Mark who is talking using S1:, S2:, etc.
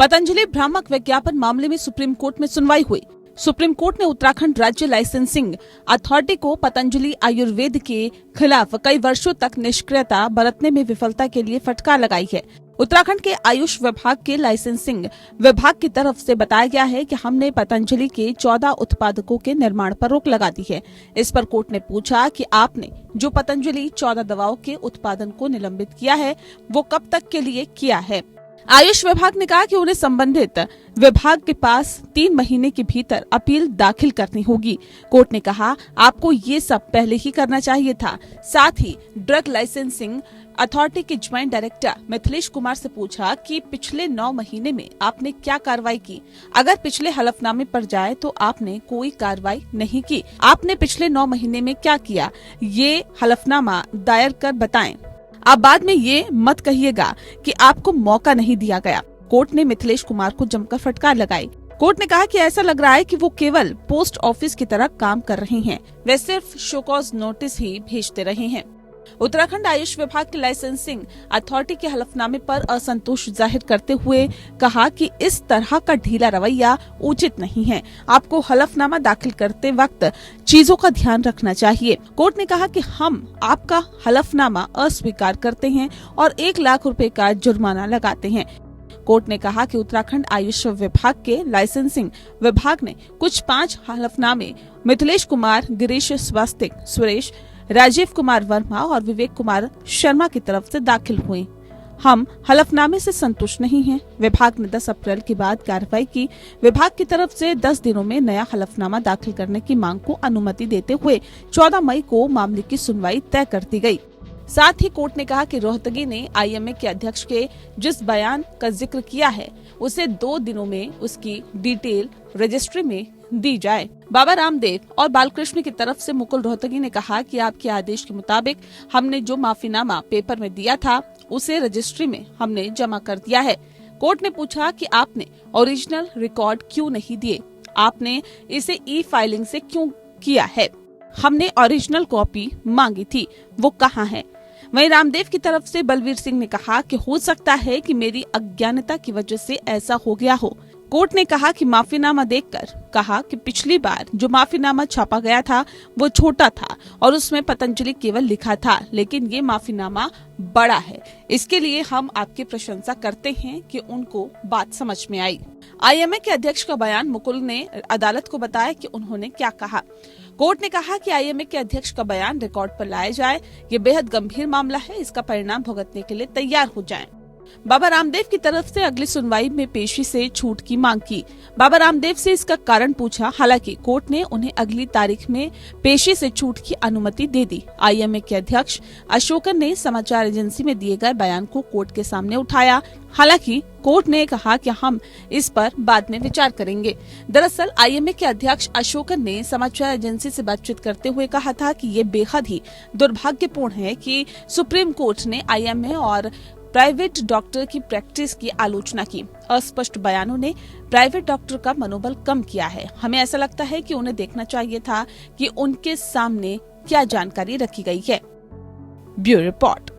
S1: पतंजलि भ्रामक विज्ञापन मामले में सुप्रीम कोर्ट में सुनवाई हुई। सुप्रीम कोर्ट ने उत्तराखंड राज्य लाइसेंसिंग अथॉरिटी को पतंजलि आयुर्वेद के खिलाफ कई वर्षों तक निष्क्रियता बरतने में विफलता के लिए फटकार लगाई है। उत्तराखंड के आयुष विभाग के लाइसेंसिंग विभाग की तरफ से बताया गया है कि हमने पतंजलि के 14 उत्पादकों के निर्माण पर रोक लगा दी है। इस पर कोर्ट ने पूछा कि आपने जो पतंजलि 14 दवाओं के उत्पादन को निलंबित किया है वो कब तक के लिए किया है। आयुष विभाग ने कहा कि उन्हें संबंधित विभाग के पास 3 महीने के भीतर अपील दाखिल करनी होगी। कोर्ट ने कहा आपको ये सब पहले ही करना चाहिए था। साथ ही ड्रग लाइसेंसिंग अथॉरिटी के ज्वाइंट डायरेक्टर मिथिलेश कुमार से पूछा कि पिछले 9 महीने में आपने क्या कार्रवाई की। अगर पिछले हलफनामे पर जाए तो आपने कोई कार्रवाई नहीं की। आपने पिछले 9 महीने में क्या किया ये हलफनामा दायर कर बताएं। आप बाद में ये मत कहिएगा कि आपको मौका नहीं दिया गया। कोर्ट ने मिथिलेश कुमार को जमकर फटकार लगाई। कोर्ट ने कहा कि ऐसा लग रहा है कि वो केवल पोस्ट ऑफिस की तरह काम कर रहे हैं, वे सिर्फ शोकॉज नोटिस ही भेजते रहे हैं। उत्तराखंड आयुष विभाग की लाइसेंसिंग अथॉरिटी के हलफनामे पर असंतोष जाहिर करते हुए कहा कि इस तरह का ढीला रवैया उचित नहीं है। आपको हलफनामा दाखिल करते वक्त चीजों का ध्यान रखना चाहिए। कोर्ट ने कहा कि हम आपका हलफनामा अस्वीकार करते हैं और 1 लाख रुपए का जुर्माना लगाते हैं। कोर्ट ने कहा कि उत्तराखंड आयुष विभाग के लाइसेंसिंग विभाग ने कुछ 5 हलफनामे मिथिलेश कुमार, गिरीश स्वास्तिक, सुरेश, राजीव कुमार वर्मा और विवेक कुमार शर्मा की तरफ से दाखिल हुए। हम हलफनामे से संतुष्ट नहीं हैं। विभाग ने 10 अप्रैल के बाद कार्रवाई की। विभाग की तरफ से 10 दिनों में नया हलफनामा दाखिल करने की मांग को अनुमति देते हुए 14 मई को मामले की सुनवाई तय कर दी गई। साथ ही कोर्ट ने कहा कि रोहतगी ने आईएमए के अध्यक्ष के जिस बयान का जिक्र किया है उसे 2 दिनों में उसकी डिटेल रजिस्ट्री में दी जाए। बाबा रामदेव और बालकृष्ण की तरफ से मुकुल रोहतगी ने कहा कि आपके आदेश के मुताबिक हमने जो माफीनामा पेपर में दिया था उसे रजिस्ट्री में हमने जमा कर दिया है। कोर्ट ने पूछा कि आपने ओरिजिनल रिकॉर्ड क्यों नहीं दिए, आपने इसे ई फाइलिंग से क्यों किया है। हमने ओरिजिनल कॉपी मांगी थी, वो कहाँ है। वहीं रामदेव की तरफ से बलवीर सिंह ने कहा कि हो सकता है कि मेरी अज्ञानता की वजह से ऐसा हो गया हो। कोर्ट ने कहा कि माफीनामा देखकर कहा कि पिछली बार जो माफीनामा छापा गया था वो छोटा था और उसमें पतंजलि केवल लिखा था, लेकिन ये माफीनामा बड़ा है। इसके लिए हम आपकी प्रशंसा करते हैं कि उनको बात समझ में आई। आईएमए के अध्यक्ष का बयान मुकुल ने अदालत को बताया कि उन्होंने क्या कहा। कोर्ट ने कहा कि आईएमए के अध्यक्ष का बयान रिकॉर्ड पर लाया जाए। ये बेहद गंभीर मामला है, इसका परिणाम भुगतने के लिए तैयार हो जाएं। बाबा रामदेव की तरफ से अगली सुनवाई में पेशी से छूट की मांग की। बाबा रामदेव से इसका कारण पूछा। हालांकि कोर्ट ने उन्हें अगली तारीख में पेशी से छूट की अनुमति दे दी। आईएमए के अध्यक्ष अशोकन ने समाचार एजेंसी में दिए गए बयान को कोर्ट के सामने उठाया। हालांकि कोर्ट ने कहा कि हम इस पर बाद में विचार करेंगे। दरअसल आईएमए के अध्यक्ष अशोकन ने समाचार एजेंसी से बातचीत करते हुए कहा था कि ये बेहद ही दुर्भाग्यपूर्ण है कि सुप्रीम कोर्ट ने आईएमए और प्राइवेट डॉक्टर की प्रैक्टिस की आलोचना की। अस्पष्ट बयानों ने प्राइवेट डॉक्टर का मनोबल कम किया है। हमें ऐसा लगता है कि उन्हें देखना चाहिए था कि उनके सामने क्या जानकारी रखी गई है। Bureau report.